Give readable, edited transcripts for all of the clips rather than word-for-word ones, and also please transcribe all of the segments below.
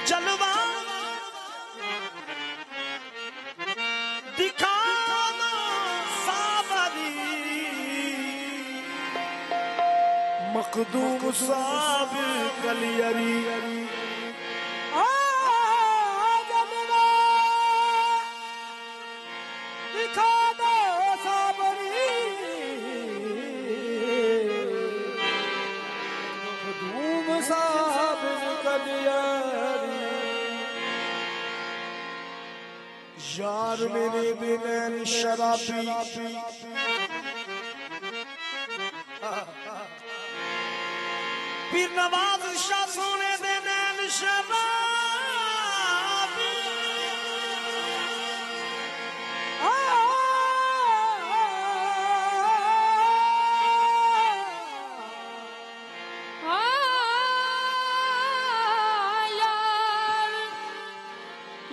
जलवा दिखाना सावरी मखदूम साबिर कलियरी जलवा दिखाना सावरी मखदूम साबिर कलियरी यार मेरे बिन शराबी पीर नवाज शाह सोने दे नैन शराबी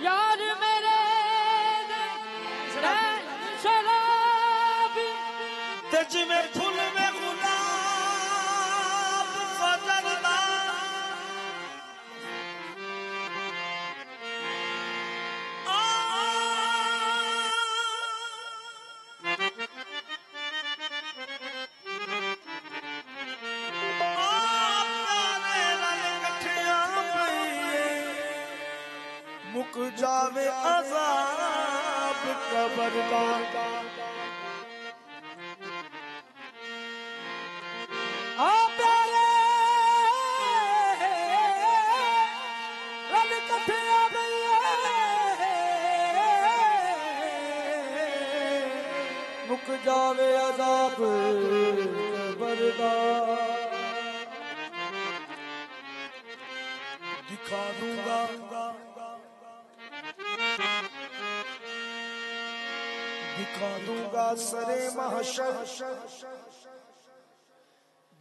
यार मेरे शराबी ते जिवें फुल में गुलाब फजलदा मुक जावे अजाब कबर का प्यारे रल कथे आ गई मुक जावे अजाब बरदा दिखा दूंगा दिखा दूंगा सरे महशर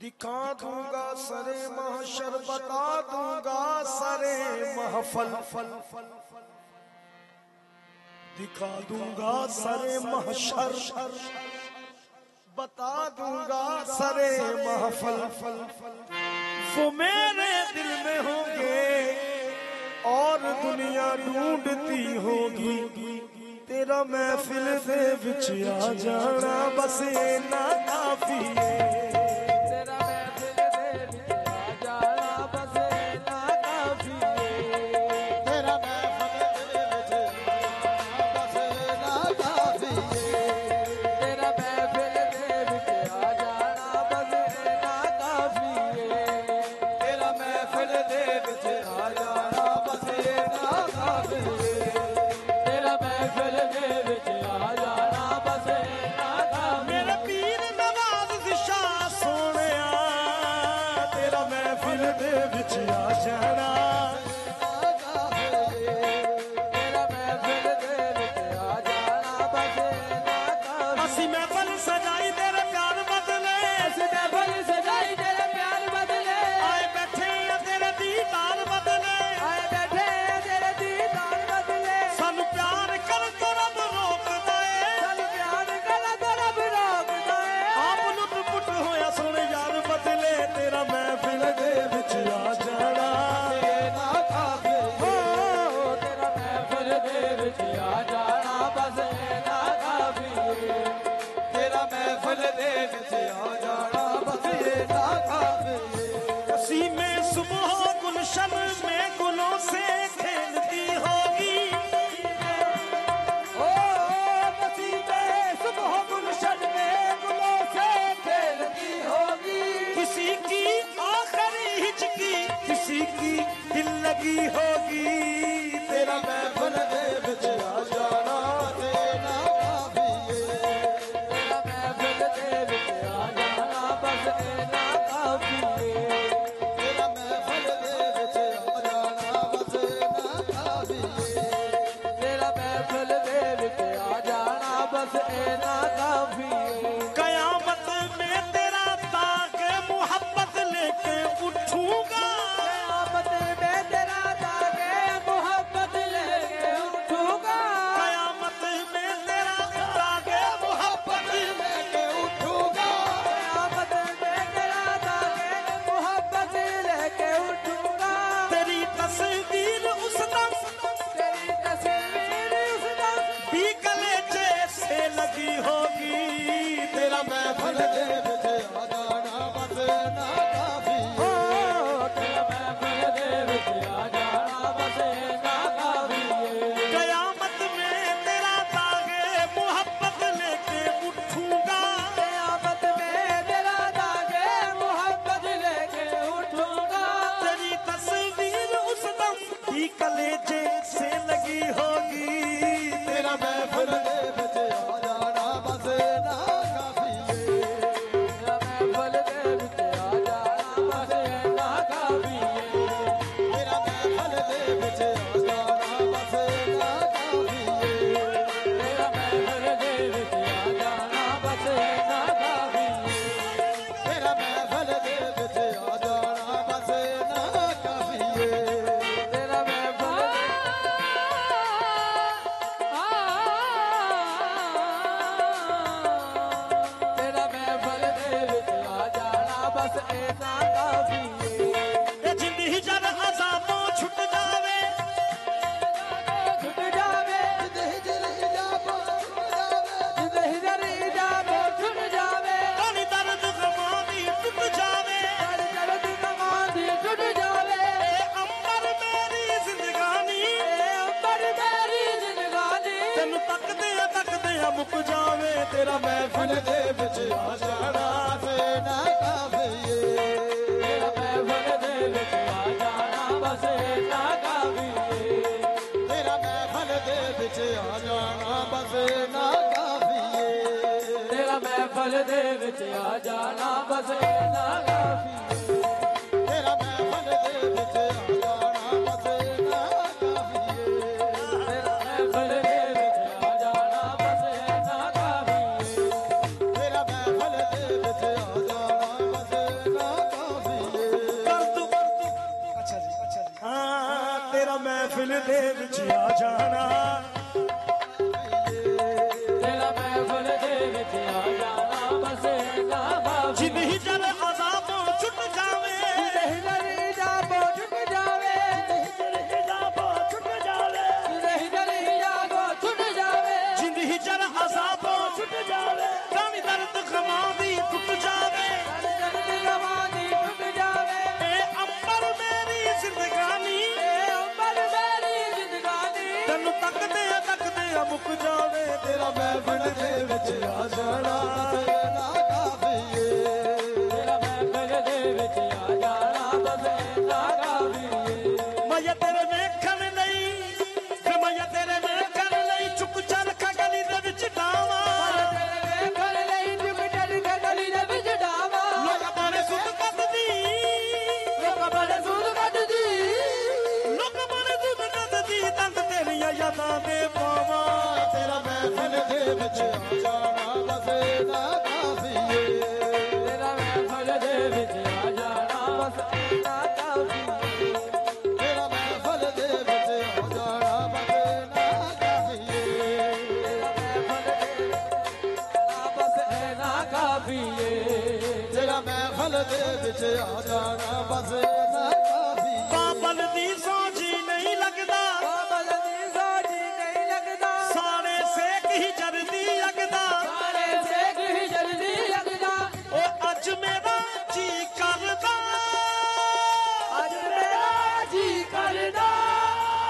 दिखा दूंगा सरे महशर बता दूंगा सरे महफल दिखा दूंगा सरे महशर बता दूंगा सरे महफल वो मेरे दिल में होंगे और दुनिया ढूंढती होगी तेरा महफिल दे विच आ जाना बस इन्ना काफी है तेरा महफिल दे विच आ जाना बस इन्ना काफी है तेरा महफिल दे विच बस इन्ना काफी है तेरा महफिल दे विच आ जाना बस इन्ना काफी है तेरा महफिल दे विच आ जाना बस इन्ना काफी है तेरा महफिल दे विच आ जाना बस इन्ना काफी मेरे पीर नवाज शाह सोनिया तेरा महफिल दे विच आ जाना तेरा महफिल दे विच आ जाना बस इन्ना काफी असी महफिल सजाई तेरे प्यार बदले असी महफिल सजाई तेरे प्यार बदले आए बैठे हैं तेरे दीदार बदले आए बैठे हैं तेरे दीदार बदले सानू प्यार कर तो रब रोकदा है सानू प्यार कर तो रब रोकदा है आप लुट पुट होया सोने यार बदले तेरा महफिल दे विच आ जाना ना काफी हो तेरा महफिल दे विच आ जाना बस इन्ना काफी तेरा महफिल दे विच आ जाना बस इन्ना काफी उसी में सुबह गुलशन में गुलों से खेलती होगी ओ मसीह में सुबह गुलशन में गुलों से खेलती होगी किसी की आखिरी हिचकी किसी की दिल लगी होगी तेरा महफिल दे विच आ जाना तेरा काफी तेरा महफिल दे विच आ जाना बस इन्ना काफी बस इतना काफी है। जिंदगी जब अज़ाबों छुट जावे, छुट जावे, जिंदगी जाबो छुट जावे, काली दर्द गमानी टूट जावे, दर्द गमानी टूट जावे, अंबर मेरी जिंदगानी, अंबर मेरी जिंदगानी, तेनू तकदे मुक जावे, तेरा महफिल दे विच आ जाना से ना काफी है। तेरा महफिल दे विच आ जाना बस इतना काफी है। तेरा महफिल दे विच आ जाना बस ना काफी है। तेरा महफिल दे विच आ जाना बस इतना काफी है। तेरा महफिल दे विच आ जाना बस ना काफी है। तेरा महफिल दे विच आ जाना बस इतना काफी है। तेरा महफिल दे विच आ जाना बस ना काफी है। अच्छा जी हाँ, तेरा महफिल दे विच आ जाना, तेरा महफिल दे विच आ जाना बस इतना काफी है। जिंदगी जब अज़ाबों छुट जावे, जिंदगी जाबो छुट जावे, अज़ाबों छुट जावे, जिंदगी जाबो छुट जावे, जिंदगी जब अज़ाबों छुट जावे, काली दर्द गमानी टूट जावे, दर्द गमानी टूट जावे, अंबर मेरी जिंदगानी, अंबर मेरी जिंदगानी, तेनू तकदे मुक जावे, तेरा महफिल दे विच आ जाना ना काफी है। तेरा महफिल दे विच आ जाना बस इतना काफी है। मैं तेरे वेखण लई, मैं तेरे वेखण लई चुप चल के गली दे विच डावां, तेरे वेखण लई चुप चल के गली दे विच डावां, लोक बड़े सुध कटदी, लोक बड़े सूद कटदी, लोक बड़े सुध कटदी, तंग तेरियां यादां दे पावां, तेरा महफिल दे विच आ जाना बस ना काफी है। तेरा महफिल दे विच आ जाना बस इतना काफी है। तेरा महफिल दे विच आ जाना बस ना काफी है। बस इतना काफी है। तेरा महफिल दे विच आ जाना बस ना काफी है। बाबल दी सौजी नहीं लगदा, बाबल दी सौजी नहीं लगदा, सारे सेक ही जरदी लगदा, सारे सेक ही जल्दी लगदा, ओ अज मेरा जी करदा, अज मेरा जी करदा,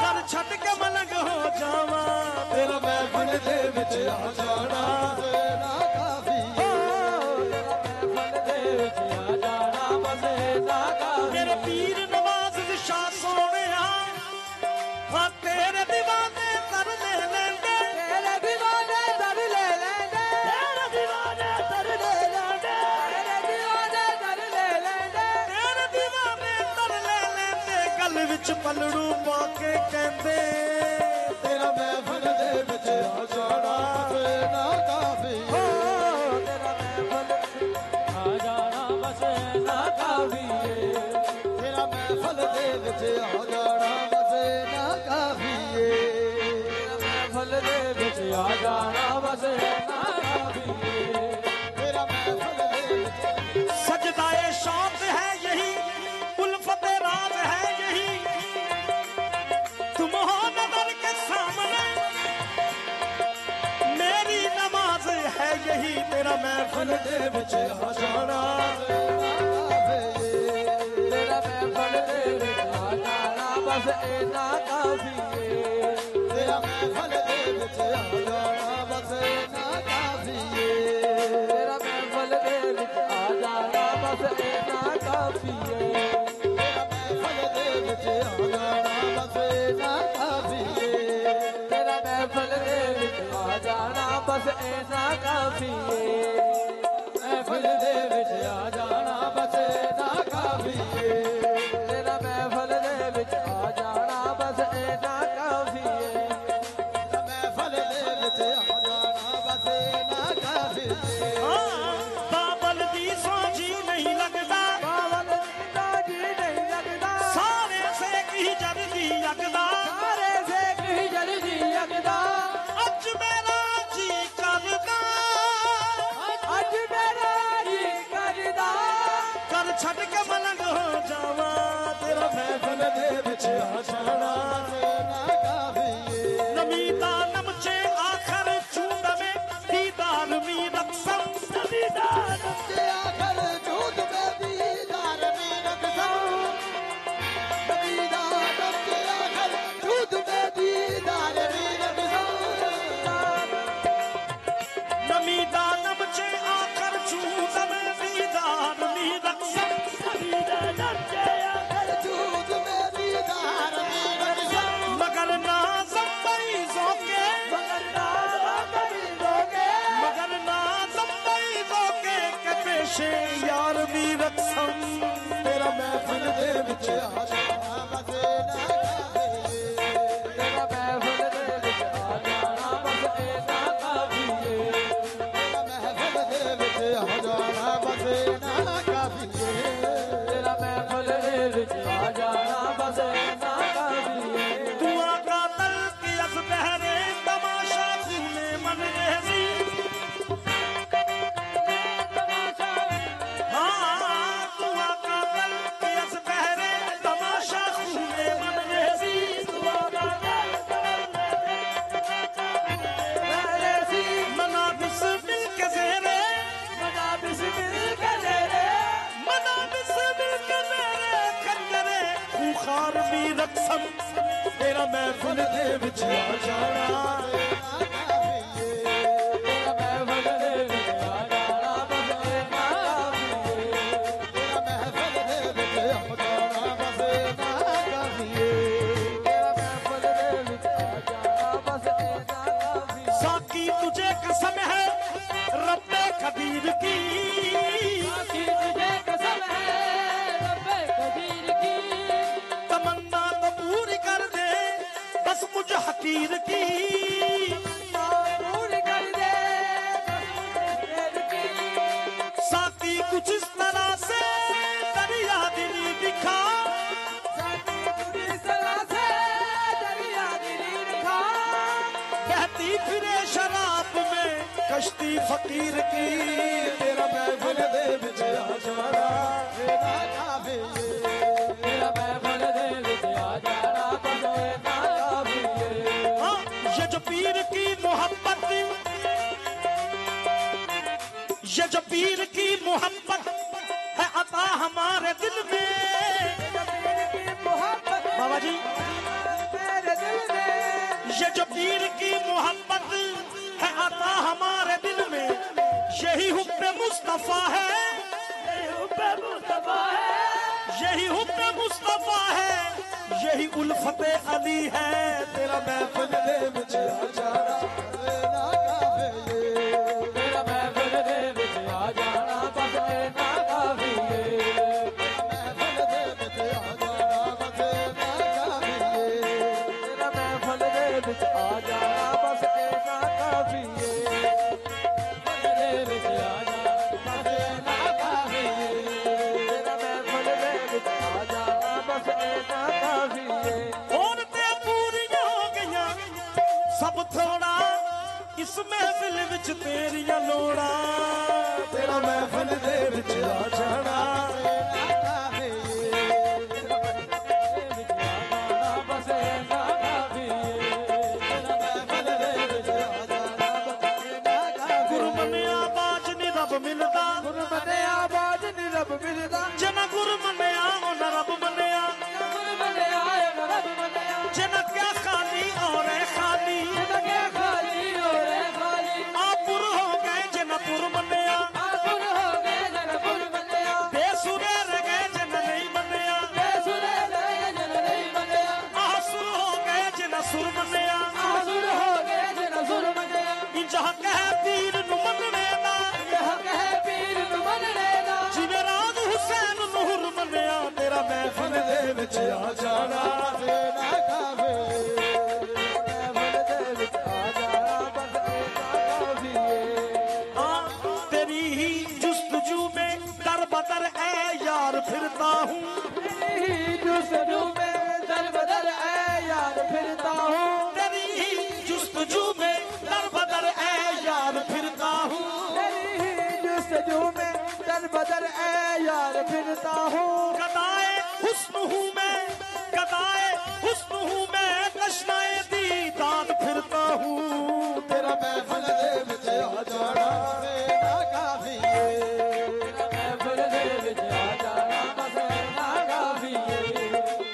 कर छट के मलंग हो जावां, तेरा महफिल दे विच आ जाना ना काफी है। महफिल दे विच आ जाना बस इतना काफी मेरे पीर नवाज शाह सोहणिया, हाँ तेरे दीवाने कर ले लेंगे, तेरे दीवाने दर ले लेंगे, तेरे दीवाने कर ले लेंगे, तेरे दीवाने दर ले लेंगे, तेरे दीवाने कर ले लेंगे, गल विच पलड़ू पा के कहंदे, तेरा महफिल दे विच आ जाना ना काफी है। तेरा महफिल आ जाना बस इतना काफी है। तेरा महफिल दे विच आ जाना बस ना काफी है। महफिल दे विच आ जाना बस इतना काफी है। तेरा महफिल दे विच सजदाए शौक है यही, उल्फत राज है यही, तुम हो नजर के सामने, मेरी नमाज है यही, तेरा महफिल दे विच आ जाना तेरा महफिल दे विच आ जाना बस इतना काफी है। तेरा महफिल दे विच आ जाना बस ना काफी है। तेरा महफिल दे विच आ जाना बस इतना काफी है। तेरा महफिल दे विच आ जाना बस ना काफी है। तेरा महफिल दे विच आ जाना बस इतना काफी है। महफिल दे विच आ जाना बस इतना काफी है। तेरा महफिल दे विच आ जाना बस इतना काफी है। महफिल दे विच आ जाना बस ना काफी है। बाबल दी सौजी नहीं लगदा, बावल दा जी नहीं लगदा, सारे सेक ही जरदी लगदा, सारे सेक ही जल्दी लगदा, अज मेरा जी करदा, अज बुखार भी रक्सम तेरा महफिल दे विच आ जाना साकी तुझे कसम है रब्बे कदीर की तमन्ना तो पूरी कर दे बस मुझ हकीर की साकी कुछ इस तरह से दरिया दिली दिखा बहती फिरे शराब में कश्ती फकीर की तेरा महफिल दे विच आ जाना ये जो पीर की मोहब्बत ये जो पीर की मोहब्बत है अता हमारे दिल में बाबा जी ये जो पीर की मोहब्बत है अता हमारे दिल में यही हुब्बे मुस्तफा है यही हुब्बे मुस्तफा है यही उल्फते अली है तेरा महफिल दे विच आ जाना इस महफिल विच तेरियां लोड़ा तेरा महफिल दे विच आ जाना गुरमनिया बाज नी रब मिलदा जना गुरमनिया न रब मनिया जना क्या खाली और है खाली जहाँ कह पीर नु मनने दा जिवें राज हुसैन नूर मनिया तेरा महफिल दे विच आ जाना तेरी ही जुस्तजू में दर बदर ऐ यार फिरता हूँ जुस्तजू में दर बदर ऐ यार फिरता हूँ तेरी ही जुस्तजू में दर बदर ऐ यार फिरता हूँ जुस्तजू में दर बदर ऐ यार फिरता हूँ गदाए हुस्न हूँ मैं गदाए हुस्न हूँ मैं तशनाए दीदार फिरता हूँ तेरा महफिल दे विच आ जाना तेरा काफी तेरा महफिल दे विच आ जाना तेरा काफी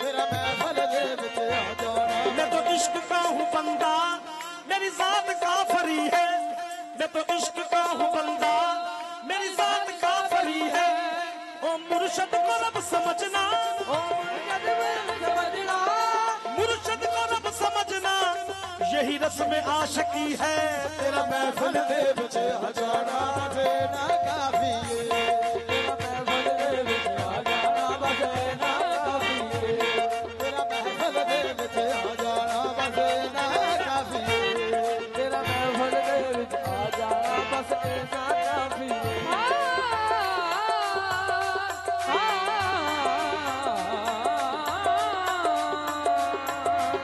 तेरा महफिल दे विच आ जाना मैं तो इश्क का हूँ बंदा मेरी जात काफरी है मैं तो इश्क का हूँ बंदा मेरी जात काफरी है ओ मुर्शद को रब समझना मुर्शद को रब समझना यही रस्म आशिकी है तेरा महफिल दे विच आ जाना तेरा काफी तेरा महफिल दे विच आ जाना तेरा काफी तेरा महफिल दे विच आ जाना तेरा काफी तेरा महफिल दे विच आ जाना बस ऐसा काफी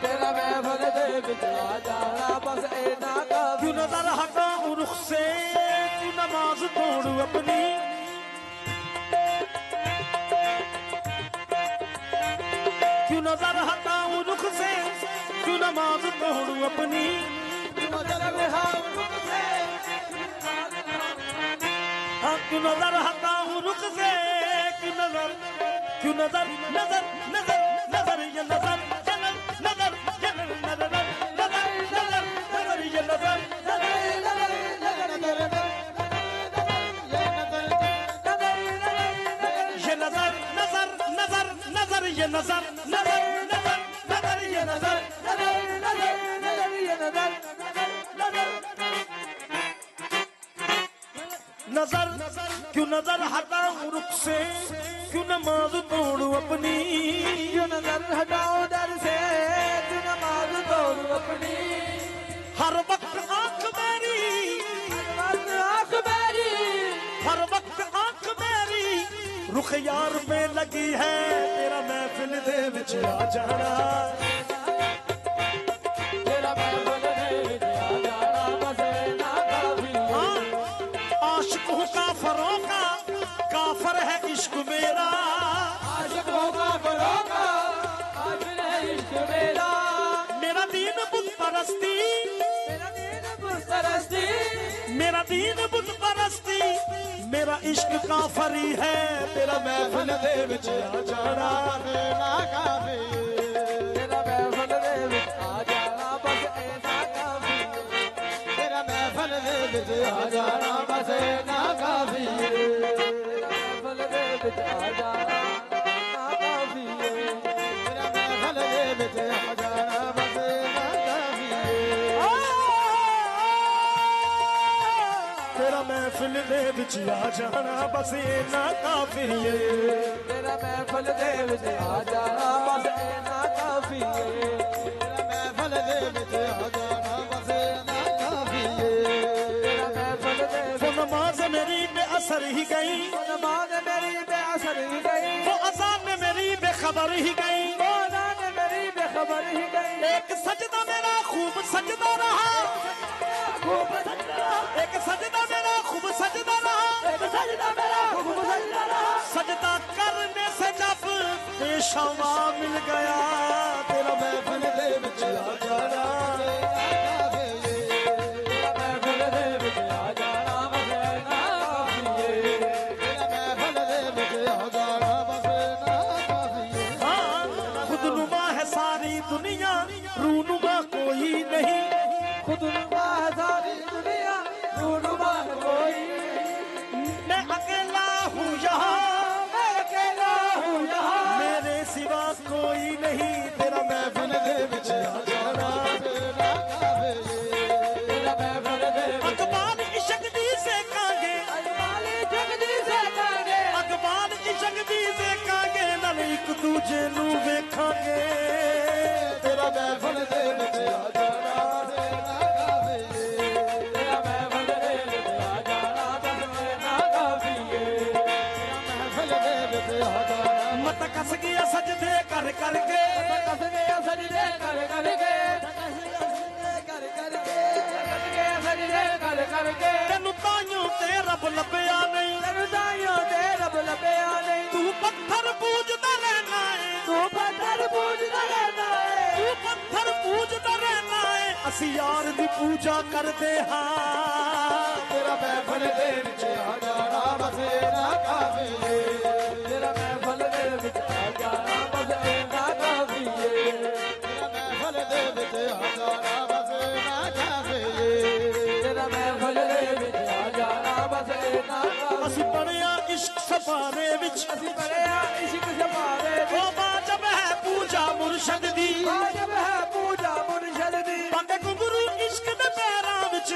तेरा महफिल दे विच आ जाना बस ऐसा काफी क्यों नजर हटाऊं रुख से तू नमाज तोड़ू अपनी क्यों नजर हटाऊं रुख से क्यों नमाज तोड़ू अपनी हाँ क्यों नजर हटाऊं रुख से क्यों नजर नजर नजर नजर ये नजर नजर ये नजर नजर नजर ये नजर ये नजर नजर नजर नजर ये नजर नजर नजर नजर ये नजर नजर क्यों नजर हटाऊं रुख से क्यों नमाज तोड़ू अपनी क्यों नजर हटाओ दर से क्यों नमाज तोड़ू अपनी हर वक्त आंख मेरी हर वक्त आंख मेरी रुख यार पे लगी है तेरा महफिल दे विच आ जाना तेरा महफिल दे विच आ जाना बस ना काफी आशिक हूँ काफरों का काफर है इश्क मेरा आशिक हूँ काफरों का काफिर है इश्क मेरा मेरा दीन बुत परस्ती मेरा दीन बुत परस्ती मेरा दीन बुत परस्ती मेरा इश्क काफरी है तेरा महफिल दे विच आ जाना ना काफी तेरा महफिल दे विच आ जाना बस ना काफी तेरा महफिल दे विच आ जाना बस ना काफी तेरा महफिल दे विच आ जाना ना काफी तेरा महफिल दे विच आ जाना बस ना काफी तेरा महफिल दे विच आ जाना बस ना काफी तेरा महफिल दे विच आ जाना बस ना काफी तेरा महफिल दे विच आ जाना बस ना काफी तेरा महफिल दे वो नमाज मेरी बेअसर ही गई नमाज मेरी बेअसर ही गई वो अज़ान मेरी बेखबर ही गई वो अज़ान मेरी बेखबर ही गई एक सजदा मेरा खूब सजदा रहा खूब सजदा एक सजदा मेरा खूब सजदा रहा एक सजदा मेरा खूब सजदा रहा सजदा करने से जब पेशवा मिल गया तेरा महफिल दे विच आ जाना तेरा महफिल दे विच आ जाना बस ना काफी तेरा महफिल दे विच आ जाना बस ना काफी हाँ खुदनुमा है सारी दुनिया रूनुमा कोई नहीं खुदनुमा है सारी दुनिया रूनुमा कोई मैं अकेला हूँ यहाँ मैं अकेला हूँ यहाँ मेरे सिवा कोई नहीं तेरा महफिल दे विच आ जाना तेरा महफिल दे अकबाल इश्क दी से कांगे अजमाली जगदी से कांगे अकबाल इश्क दी से कांगे नाल एक दूजे नू वेखांगे तेरा महफिल दे विच आ जाना तेरा महफिल दे विच आ जाना बस ना काफी तेरा महफिल दे विच आ जाना मत कस गया सजदे कर करके कस गया सजदे कर करके कर करके कस गया सजदे कर करके तेनू ताइयों ते रब लभया नहीं तेनू ताइयों ते रब लभया नहीं तू पत्थर पूजदा रहना है तू पत्थर पूजदा रहना है तू पत्थर पूजदा रहना है असी यार दी पूजा करदे हां तेरा महफिल दे विच आ जाना बस ना काफी तेरा महफिल दे विच आ जाना बस ना काफी तेरा महफिल दे विच आ जाना बस ना काफी तेरा महफिल दे विच आ जाना बस ना काफी असी पढ़िया इश्क सफारे विच असी पढ़िया इश्क सफारे ओ वाजब है पूजा मुर्शद दी वाजब है पूजा मुर्शद दी पग गुरु इश्क दे पैरां विच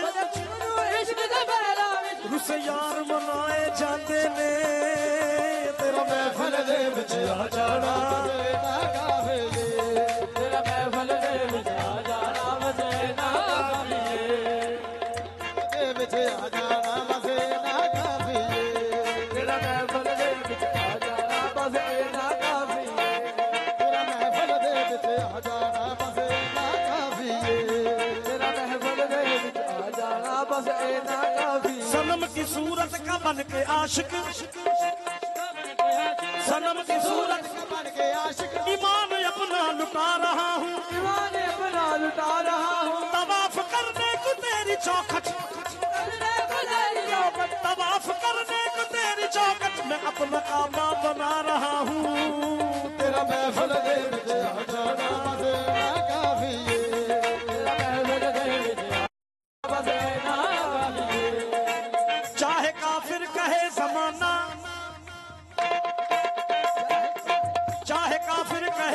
इश्क दे पैरां विच रुस यार मनाए जाते ने तेरा महफिल दे विच आ जाना ना काफी तेरा महफिल दे विच आ जाना बस ना काफी दे विच आ जाना बस ना काफी तेरा महफिल दे विच आ जाना बस ना काफी तेरा महफिल दे विच आ जाना बस ना काफी तेरा महफिल दे विच आ जाना बस ना काफी सनम की सूरत का बन के आशिक सनम की सूरत का बन के आशिक ईमान अपना लुटा रहा हूँ ईमान अपना लुटा रहा हूँ तवाफ करने को तेरी चौखट तवाफ करने को तेरी चौखट में अपना काबा बना रहा हूँ तेरा महफिल दे विच आ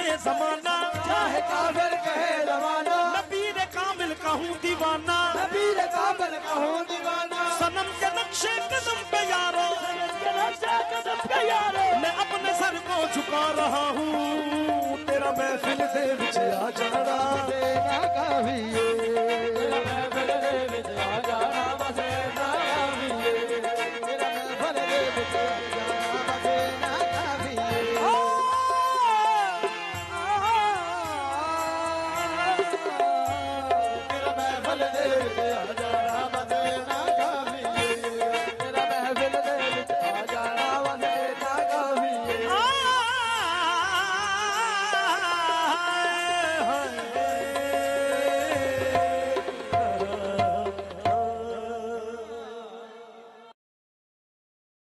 कहे जमाना, चाहे काबिल कहे जमाना, नबीर कामिल कहूँ दीवाना, नबीर काबिल कहूँ दीवाना, सनम के नक्शे कदम पे यारो, मैं अपने सर को झुका रहा हूँ, तेरा महफिल दे विच आ जाना।